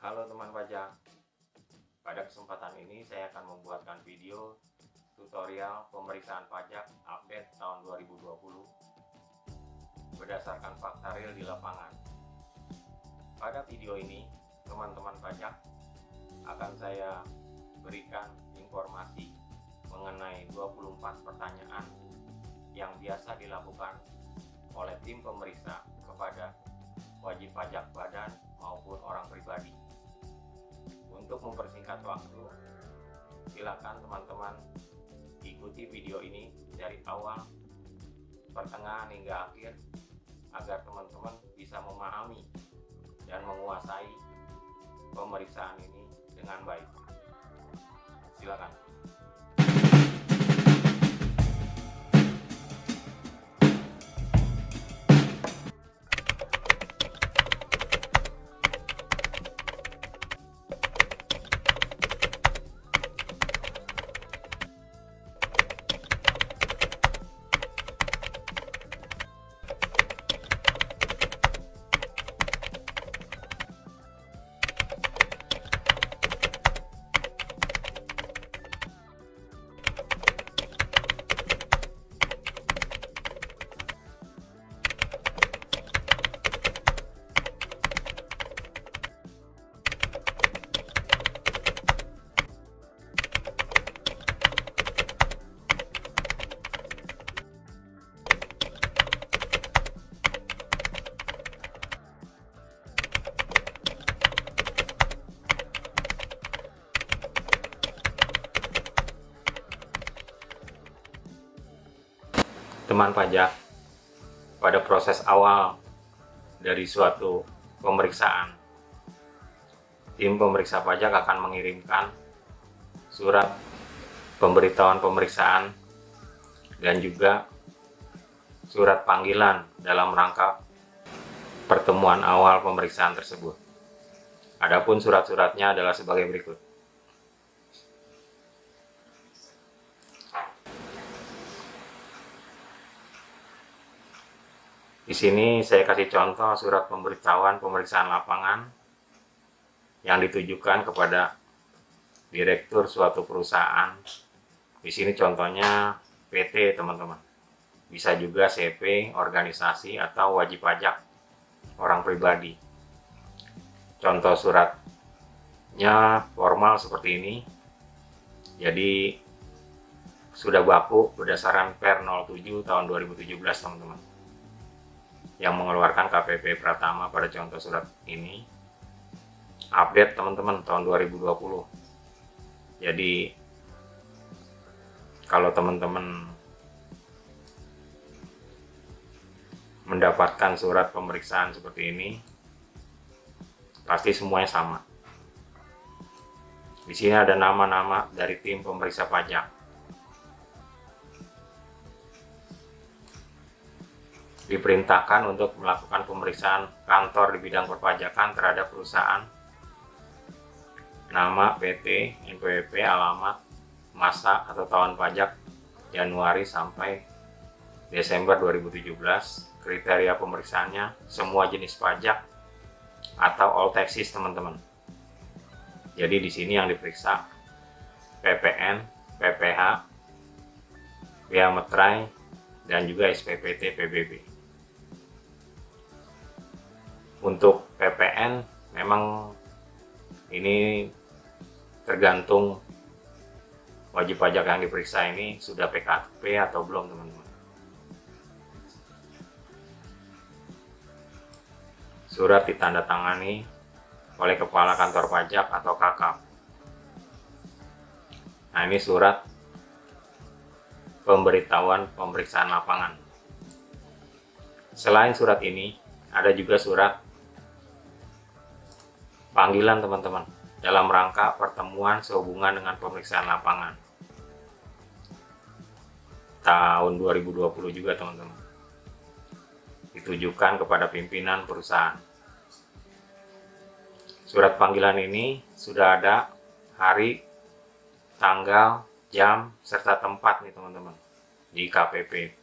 Halo teman pajak, pada kesempatan ini saya akan membuatkan video tutorial pemeriksaan pajak update tahun 2020 berdasarkan fakta real di lapangan. Pada video ini, teman-teman pajak akan saya berikan informasi mengenai 24 pertanyaan yang biasa dilakukan oleh tim pemeriksa kepada wajib pajak badan maupun orang pribadi. Untuk mempersingkat waktu, silakan teman-teman ikuti video ini dari awal, pertengahan hingga akhir agar teman-teman bisa memahami dan menguasai pemeriksaan ini dengan baik. Silakan. Teman pajak, pada proses awal dari suatu pemeriksaan, tim pemeriksa pajak akan mengirimkan surat pemberitahuan pemeriksaan dan juga surat panggilan dalam rangka pertemuan awal pemeriksaan tersebut. Adapun surat-suratnya adalah sebagai berikut. Di sini saya kasih contoh surat pemberitahuan pemeriksaan lapangan yang ditujukan kepada direktur suatu perusahaan. Di sini contohnya PT, teman-teman. Bisa juga CP, organisasi, atau wajib pajak orang pribadi. Contoh suratnya formal seperti ini. Jadi sudah baku berdasarkan Per 07 tahun 2017, teman-teman, yang mengeluarkan KPP Pratama pada contoh surat ini. Update teman-teman tahun 2020. Jadi kalau teman-teman mendapatkan surat pemeriksaan seperti ini, pasti semuanya sama. Di sini ada nama-nama dari tim pemeriksa pajak. Diperintahkan untuk melakukan pemeriksaan kantor di bidang perpajakan terhadap perusahaan, nama, PT, NPWP, alamat, masa atau tahun pajak Januari sampai Desember 2017, kriteria pemeriksaannya semua jenis pajak atau all taxes, teman-teman. Jadi di sini yang diperiksa PPN, PPH, Bea Metrai, dan juga SPPT PBB. Untuk PPN memang ini tergantung wajib pajak yang diperiksa ini sudah PKP atau belum, teman-teman. Surat ditandatangani oleh Kepala Kantor Pajak atau KKP. Nah, ini surat pemberitahuan pemeriksaan lapangan. Selain surat ini, ada juga surat panggilan, teman-teman, dalam rangka pertemuan sehubungan dengan pemeriksaan lapangan tahun 2020 juga, teman-teman. Ditujukan kepada pimpinan perusahaan. Surat panggilan ini sudah ada hari, tanggal, jam, serta tempat nih, teman-teman, di KPP.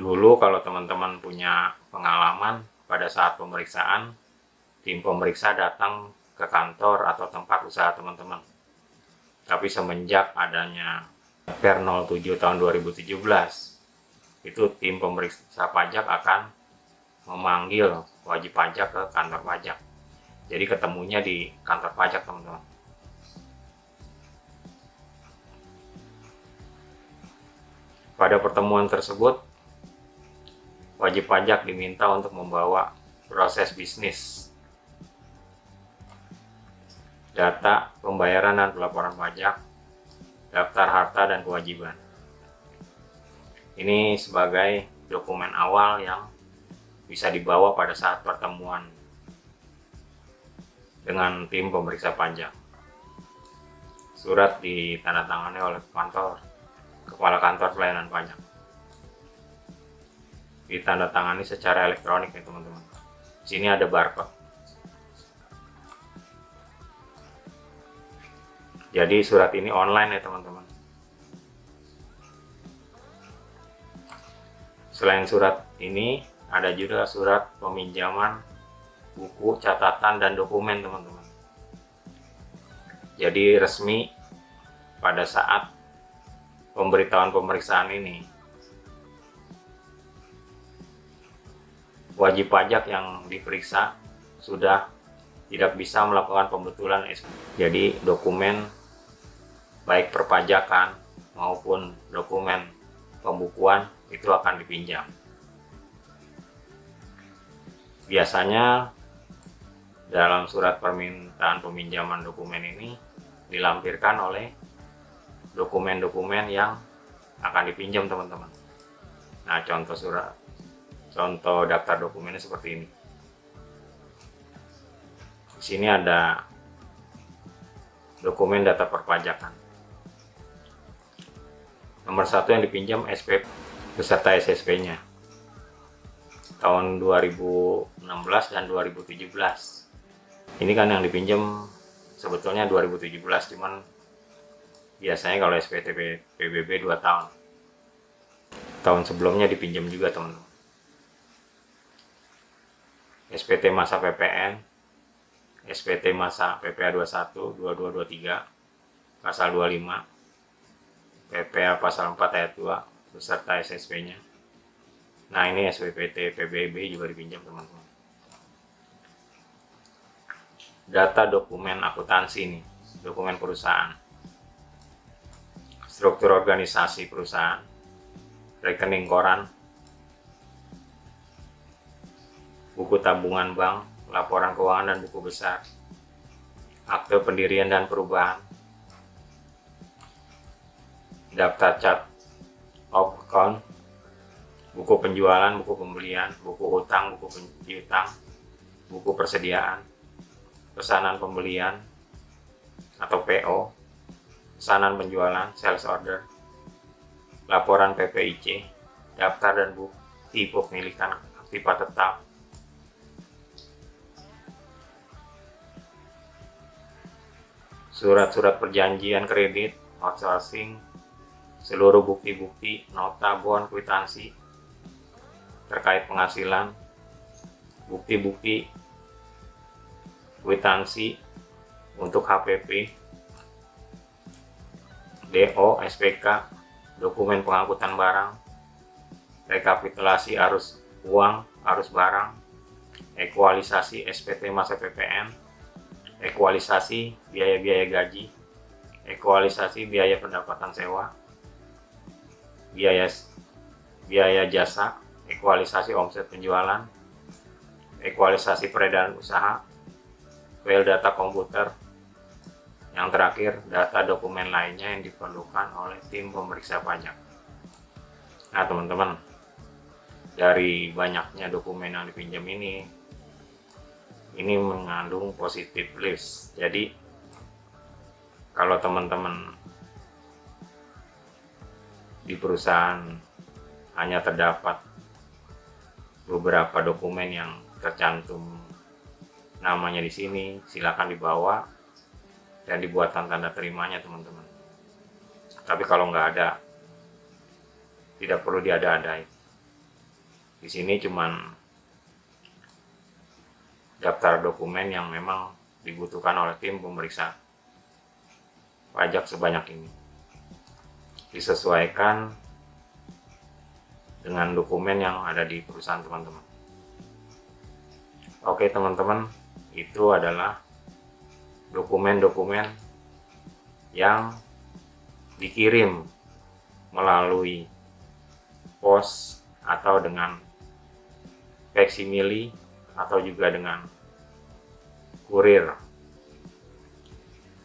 Dulu kalau teman-teman punya pengalaman pada saat pemeriksaan, tim pemeriksa datang ke kantor atau tempat usaha teman-teman. Tapi semenjak adanya Per 07 tahun 2017, itu tim pemeriksa pajak akan memanggil wajib pajak ke kantor pajak. Jadi ketemunya di kantor pajak, teman-teman. Pada pertemuan tersebut, wajib pajak diminta untuk membawa proses bisnis, data pembayaran dan pelaporan pajak, daftar harta dan kewajiban. Ini sebagai dokumen awal yang bisa dibawa pada saat pertemuan dengan tim pemeriksa pajak. Surat ditandatangani oleh Kepala Kantor Pelayanan Pajak. Ditandatangani secara elektronik ya teman-teman. Di sini ada barcode. Jadi surat ini online ya teman-teman. Selain surat ini, ada juga surat peminjaman buku, catatan, dan dokumen teman-teman. Jadi resmi pada saat pemberitahuan pemeriksaan ini, wajib pajak yang diperiksa sudah tidak bisa melakukan pembetulan SPT. Jadi dokumen baik perpajakan maupun dokumen pembukuan itu akan dipinjam. Biasanya dalam surat permintaan peminjaman dokumen ini dilampirkan oleh dokumen-dokumen yang akan dipinjam teman-teman. Nah, contoh daftar dokumennya seperti ini. Di sini ada dokumen data perpajakan. Nomor 1 yang dipinjam SPP beserta SSP-nya tahun 2016 dan 2017. Ini kan yang dipinjam sebetulnya 2017, cuman biasanya kalau SPT PBB 2 tahun. Tahun sebelumnya dipinjam juga teman-teman. SPT masa PPN, SPT masa PPA 21, 22, 23, pasal 25, PPA pasal 4 ayat 2, beserta SSP-nya. Nah, ini SPPT PBB juga dipinjam teman-teman. Data dokumen akuntansi nih, dokumen perusahaan, struktur organisasi perusahaan, rekening koran, buku tabungan bank, laporan keuangan dan buku besar, akte pendirian dan perubahan, daftar chart of account, buku penjualan, buku pembelian, buku hutang, buku piutang, buku persediaan, pesanan pembelian atau PO, pesanan penjualan, sales order, laporan PPIC, daftar dan bukti pemilikan aktiva tetap, surat-surat perjanjian kredit, outsourcing, seluruh bukti-bukti, nota, bon, kwitansi terkait penghasilan, bukti-bukti kwitansi untuk HPP, DO, SPK, dokumen pengangkutan barang, rekapitulasi arus uang, arus barang, ekualisasi SPT masa PPN, ekualisasi biaya-biaya gaji, ekualisasi biaya pendapatan sewa, biaya jasa, ekualisasi omset penjualan, ekualisasi peredaran usaha, file data komputer. Yang terakhir, data dokumen lainnya yang diperlukan oleh tim pemeriksa pajak. Nah teman-teman, dari banyaknya dokumen yang dipinjam ini mengandung positive list. Jadi kalau teman-teman di perusahaan hanya terdapat beberapa dokumen yang tercantum namanya di sini, silakan dibawa dan dibuatkan tanda terimanya teman-teman. Tapi kalau nggak ada, tidak perlu diada-adai. Di sini cuman daftar dokumen yang memang dibutuhkan oleh tim pemeriksa pajak sebanyak ini. Disesuaikan dengan dokumen yang ada di perusahaan teman-teman. Oke teman-teman, itu adalah dokumen-dokumen yang dikirim melalui pos atau dengan faksimili atau juga dengan kurir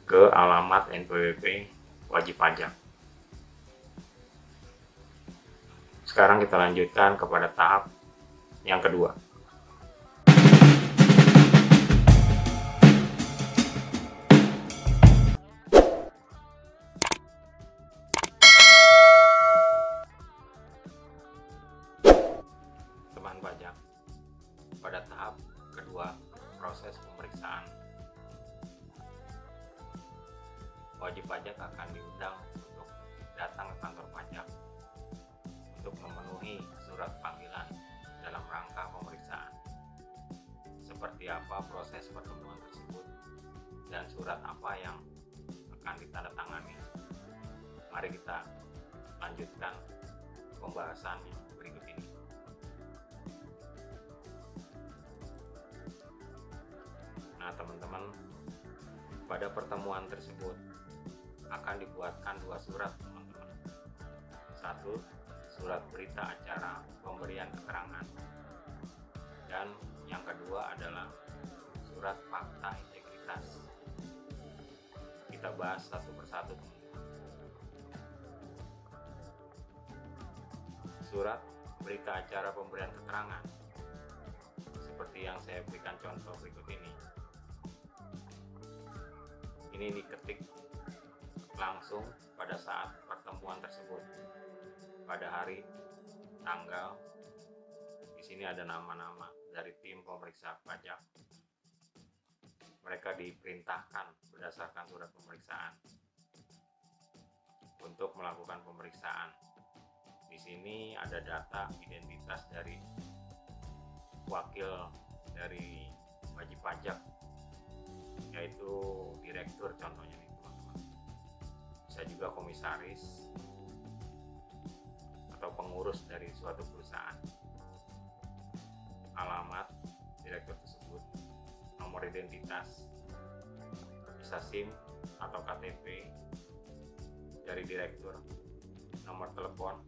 ke alamat NPWP wajib pajak. Sekarang kita lanjutkan kepada tahap yang kedua. Teman pajak, pada tahap kedua proses pemeriksaan, wajib pajak akan diundang untuk datang ke kantor pajak untuk memenuhi surat panggilan dalam rangka pemeriksaan. Seperti apa proses pertemuan tersebut dan surat apa yang akan ditandatangani. Mari kita lanjutkan pembahasannya berikut ini. Nah teman-teman, pada pertemuan tersebut akan dibuatkan dua surat teman-teman. Satu, surat berita acara pemberian keterangan, dan yang kedua adalah surat fakta integritas. Kita bahas satu persatu teman-teman. Surat berita acara pemberian keterangan seperti yang saya berikan contoh berikut ini. Ini diketik langsung pada saat pertemuan tersebut, pada hari, tanggal. Di sini ada nama-nama dari tim pemeriksa pajak. Mereka diperintahkan berdasarkan surat pemeriksaan untuk melakukan pemeriksaan. Di sini ada data identitas dari wakil dari wajib pajak, yaitu direktur contohnya nih teman-teman. Bisa juga komisaris atau pengurus dari suatu perusahaan. Alamat direktur tersebut, nomor identitas, bisa SIM atau KTP dari direktur, nomor telepon.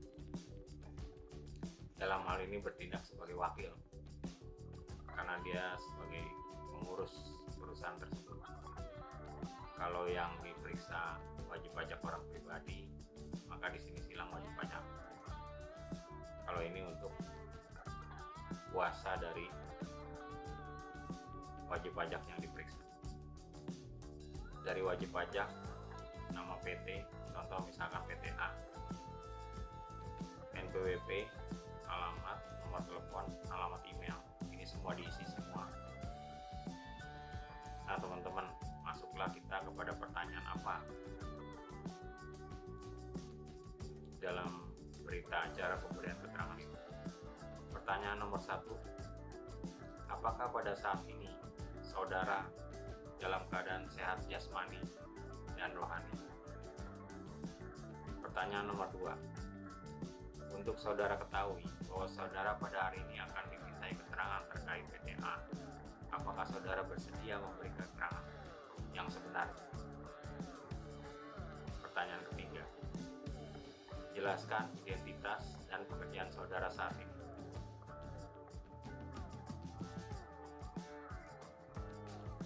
Dalam hal ini bertindak sebagai wakil karena dia sebagai pengurus perusahaan tersebut. Kalau yang diperiksa wajib pajak orang pribadi, maka di sini silang wajib pajak. Kalau ini untuk kuasa dari wajib pajak yang diperiksa. Dari wajib pajak, nama PT, contoh misalkan PT A, NPWP, alamat, nomor telepon, alamat email. Ini semua diisi semua. Nah teman-teman, masuklah kita kepada pertanyaan apa dalam berita acara pemberian keterangan itu. Pertanyaan nomor 1, apakah pada saat ini saudara dalam keadaan sehat jasmani dan rohani? Pertanyaan nomor 2, untuk saudara ketahui bahwa saudara pada hari ini akan dimintai keterangan terkait PTA, apakah saudara bersedia memberi keterangan yang sebenarnya? Pertanyaan ketiga, jelaskan identitas dan pekerjaan saudara saat ini.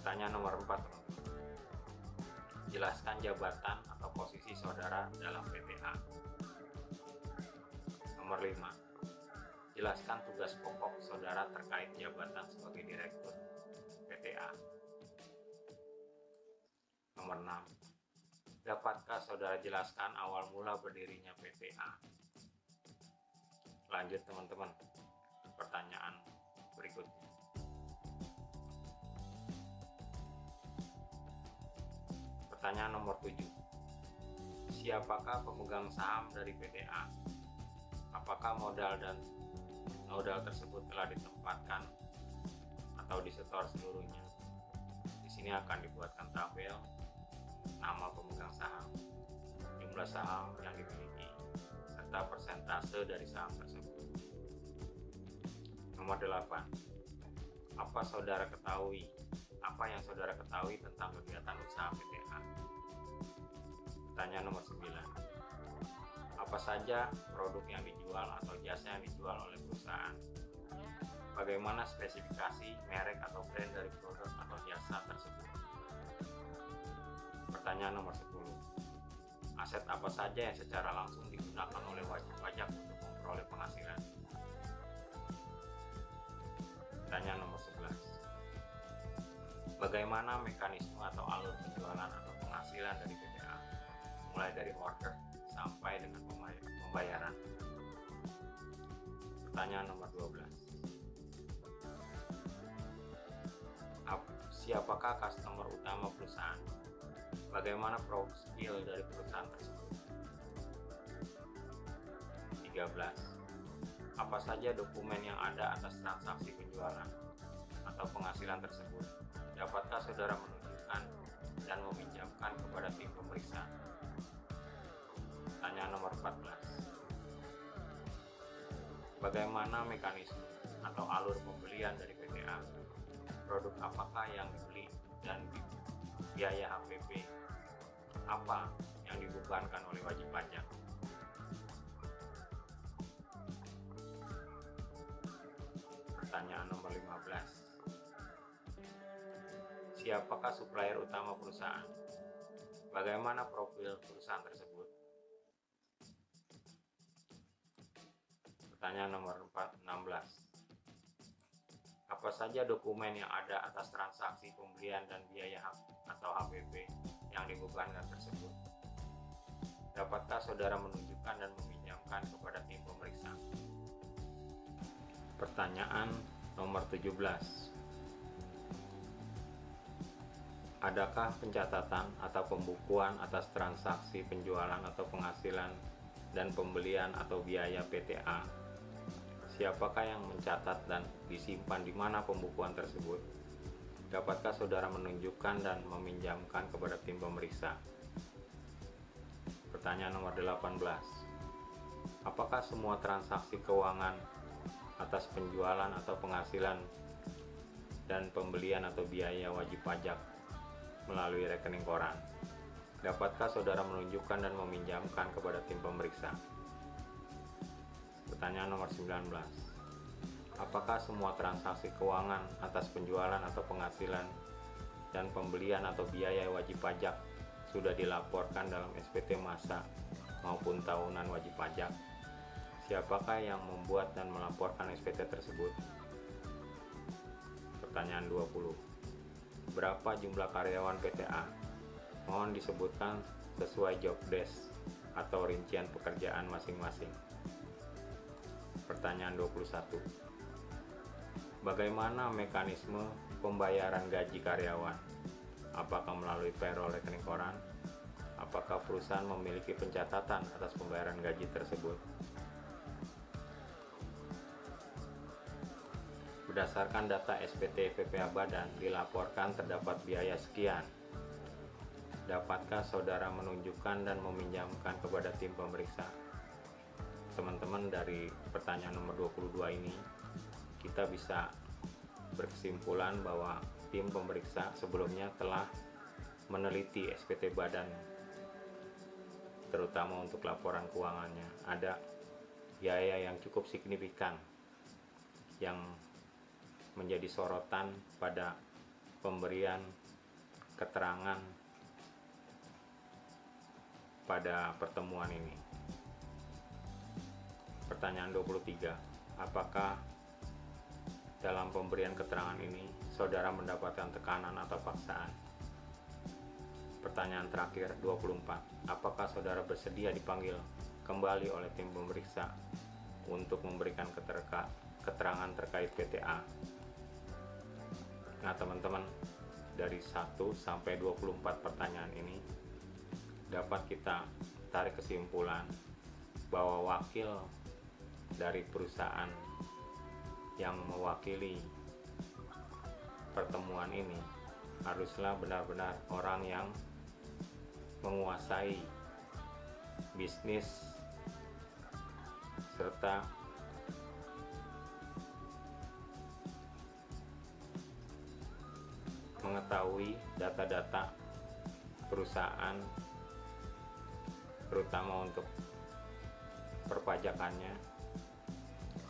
Pertanyaan nomor 4, jelaskan jabatan atau posisi saudara dalam PTA. Nomor 5, jelaskan tugas pokok saudara terkait jabatan sebagai direktur PTA. Nomor 6, dapatkah saudara jelaskan awal mula berdirinya PTA? Lanjut teman-teman, pertanyaan berikutnya. Pertanyaan nomor 7, siapakah pemegang saham dari PTA? Apakah modal tersebut telah ditempatkan atau atau disetor seluruhnya. Di sini akan dibuatkan tabel nama pemegang saham, jumlah saham yang dimiliki, serta persentase dari saham tersebut. Nomor 8. Apa yang saudara ketahui tentang kegiatan usaha PTA? Pertanyaan nomor 9. Apa saja produk yang dijual atau jasa yang dijual oleh perusahaan? Bagaimana spesifikasi, merek atau brand dari produk atau jasa tersebut? Pertanyaan nomor 10. Aset apa saja yang secara langsung digunakan oleh wajib pajak untuk memperoleh penghasilan? Pertanyaan nomor 11. Bagaimana mekanisme atau alur penjualan atau penghasilan dari PTA, mulai dari order sampai dengan pembayaran? Pertanyaan nomor 12. Siapakah customer utama perusahaan? Bagaimana profil dari perusahaan tersebut? 13. Apa saja dokumen yang ada atas transaksi penjualan atau penghasilan tersebut? Dapatkah saudara menunjukkan dan meminjamkan kepada tim pemeriksa? Pertanyaan nomor 14. Bagaimana mekanisme atau alur pembelian dari PTA? Produk apakah yang dibeli dan biaya HPP apa yang dibebankan oleh wajib pajak? Pertanyaan nomor 15. Siapakah supplier utama perusahaan? Bagaimana profil perusahaan tersebut? Pertanyaan nomor 16. Apa saja dokumen yang ada atas transaksi pembelian dan biaya atau HPP yang dibebankan tersebut? Dapatkah saudara menunjukkan dan meminjamkan kepada tim pemeriksa? Pertanyaan nomor 17. Adakah pencatatan atau pembukuan atas transaksi penjualan atau penghasilan dan pembelian atau biaya PTA? Siapakah yang mencatat dan disimpan di mana pembukuan tersebut? Dapatkah saudara menunjukkan dan meminjamkan kepada tim pemeriksa? Pertanyaan nomor 18. Apakah semua transaksi keuangan atas penjualan atau penghasilan dan pembelian atau biaya wajib pajak melalui rekening koran? Dapatkah saudara menunjukkan dan meminjamkan kepada tim pemeriksa? Pertanyaan nomor 19. Apakah semua transaksi keuangan atas penjualan atau penghasilan dan pembelian atau biaya wajib pajak sudah dilaporkan dalam SPT masa maupun tahunan wajib pajak? Siapakah yang membuat dan melaporkan SPT tersebut? Pertanyaan 20. Berapa jumlah karyawan PTA? Mohon disebutkan sesuai job desk atau rincian pekerjaan masing-masing. Pertanyaan 21. Bagaimana mekanisme pembayaran gaji karyawan? Apakah melalui payroll rekening koran? Apakah perusahaan memiliki pencatatan atas pembayaran gaji tersebut? Berdasarkan data SPT PPA Badan dilaporkan terdapat biaya sekian. Dapatkah saudara menunjukkan dan meminjamkan kepada tim pemeriksa? Teman-teman, dari pertanyaan nomor 22 ini kita bisa berkesimpulan bahwa tim pemeriksa sebelumnya telah meneliti SPT Badan, terutama untuk laporan keuangannya. Ada biaya yang cukup signifikan yang menjadi sorotan pada pemberian keterangan pada pertemuan ini. Pertanyaan 23. Apakah dalam pemberian keterangan ini saudara mendapatkan tekanan atau paksaan? Pertanyaan terakhir 24. Apakah saudara bersedia dipanggil kembali oleh tim pemeriksa untuk memberikan keterangan terkait PTA? Nah teman-teman, dari 1 sampai 24 pertanyaan ini dapat kita tarik kesimpulan bahwa wakil dari perusahaan yang mewakili pertemuan ini haruslah benar-benar orang yang menguasai bisnis serta mengetahui data-data perusahaan, terutama untuk perpajakannya,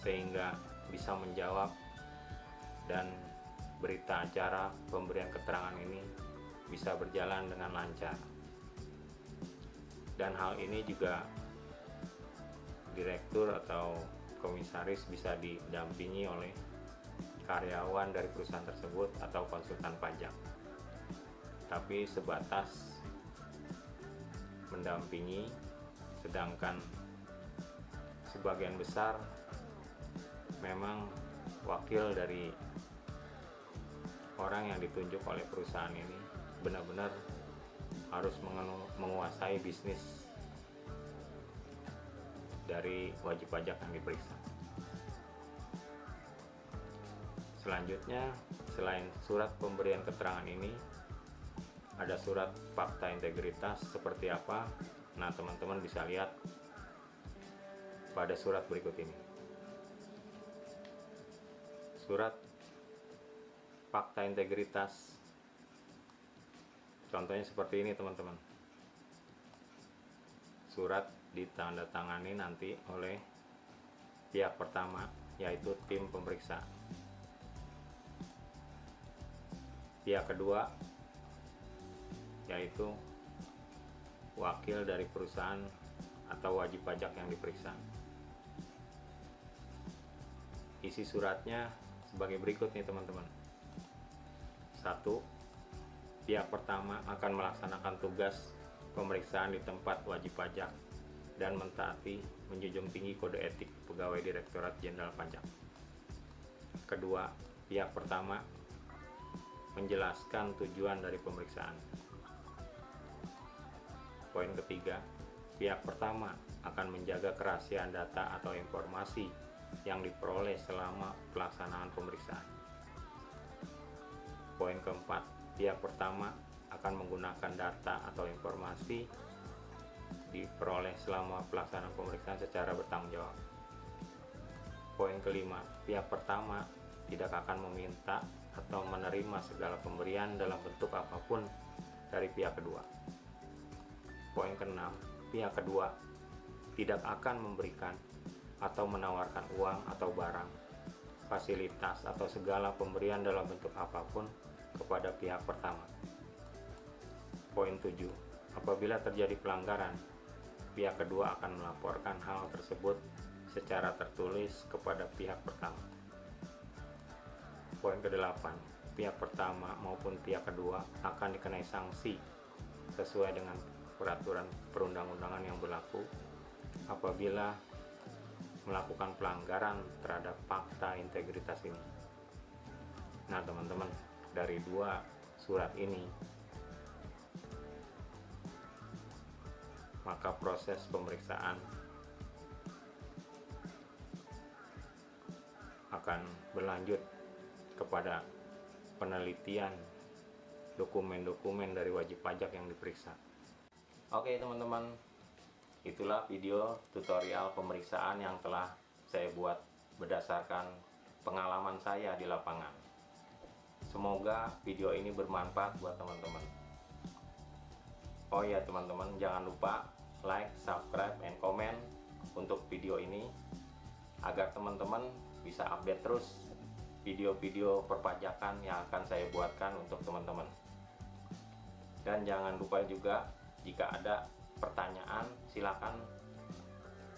sehingga bisa menjawab dan berita acara pemberian keterangan ini bisa berjalan dengan lancar. Dan hal ini juga direktur atau komisaris bisa didampingi oleh karyawan dari perusahaan tersebut atau konsultan pajak, tapi sebatas mendampingi, sedangkan sebagian besar memang wakil dari orang yang ditunjuk oleh perusahaan ini benar-benar harus menguasai bisnis dari wajib pajak yang diperiksa. Selanjutnya, selain surat pemberian keterangan ini, ada surat fakta integritas seperti apa. Nah, teman-teman bisa lihat pada surat berikut ini. Surat fakta integritas, contohnya seperti ini teman-teman. Surat ditandatangani nanti oleh pihak pertama, yaitu tim pemeriksa. Pihak kedua yaitu wakil dari perusahaan atau wajib pajak yang diperiksa. Isi suratnya sebagai berikut nih teman-teman. 1. Pihak pertama akan melaksanakan tugas pemeriksaan di tempat wajib pajak dan mentaati menjunjung tinggi kode etik pegawai Direktorat Jenderal Pajak. Kedua, pihak pertama menjelaskan tujuan dari pemeriksaan. Poin ketiga, pihak pertama akan menjaga kerahasiaan data atau informasi yang diperoleh selama pelaksanaan pemeriksaan. Poin keempat, pihak pertama akan menggunakan data atau informasi diperoleh selama pelaksanaan pemeriksaan secara bertanggung jawab. Poin kelima, pihak pertama tidak akan meminta atau menerima segala pemberian dalam bentuk apapun dari pihak kedua. Poin keenam, pihak kedua tidak akan memberikan atau menawarkan uang atau barang, fasilitas atau segala pemberian dalam bentuk apapun kepada pihak pertama. Poin 7, apabila terjadi pelanggaran, pihak kedua akan melaporkan hal tersebut secara tertulis kepada pihak pertama. Poin ke-8, pihak pertama maupun pihak kedua akan dikenai sanksi sesuai dengan peraturan perundang-undangan yang berlaku apabila melakukan pelanggaran terhadap fakta integritas ini. Nah teman-teman, dari dua surat ini maka proses pemeriksaan akan berlanjut kepada penelitian dokumen-dokumen dari wajib pajak yang diperiksa. Oke teman-teman, itulah video tutorial pemeriksaan yang telah saya buat berdasarkan pengalaman saya di lapangan. Semoga video ini bermanfaat buat teman-teman. Oh ya teman-teman, jangan lupa like, subscribe, and comment untuk video ini agar teman-teman bisa update terus video-video perpajakan yang akan saya buatkan untuk teman-teman. Dan jangan lupa juga, jika ada pertanyaan silakan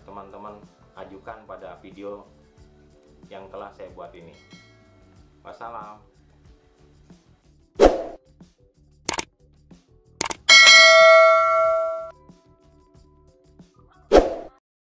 teman-teman ajukan pada video yang telah saya buat ini. Wassalam.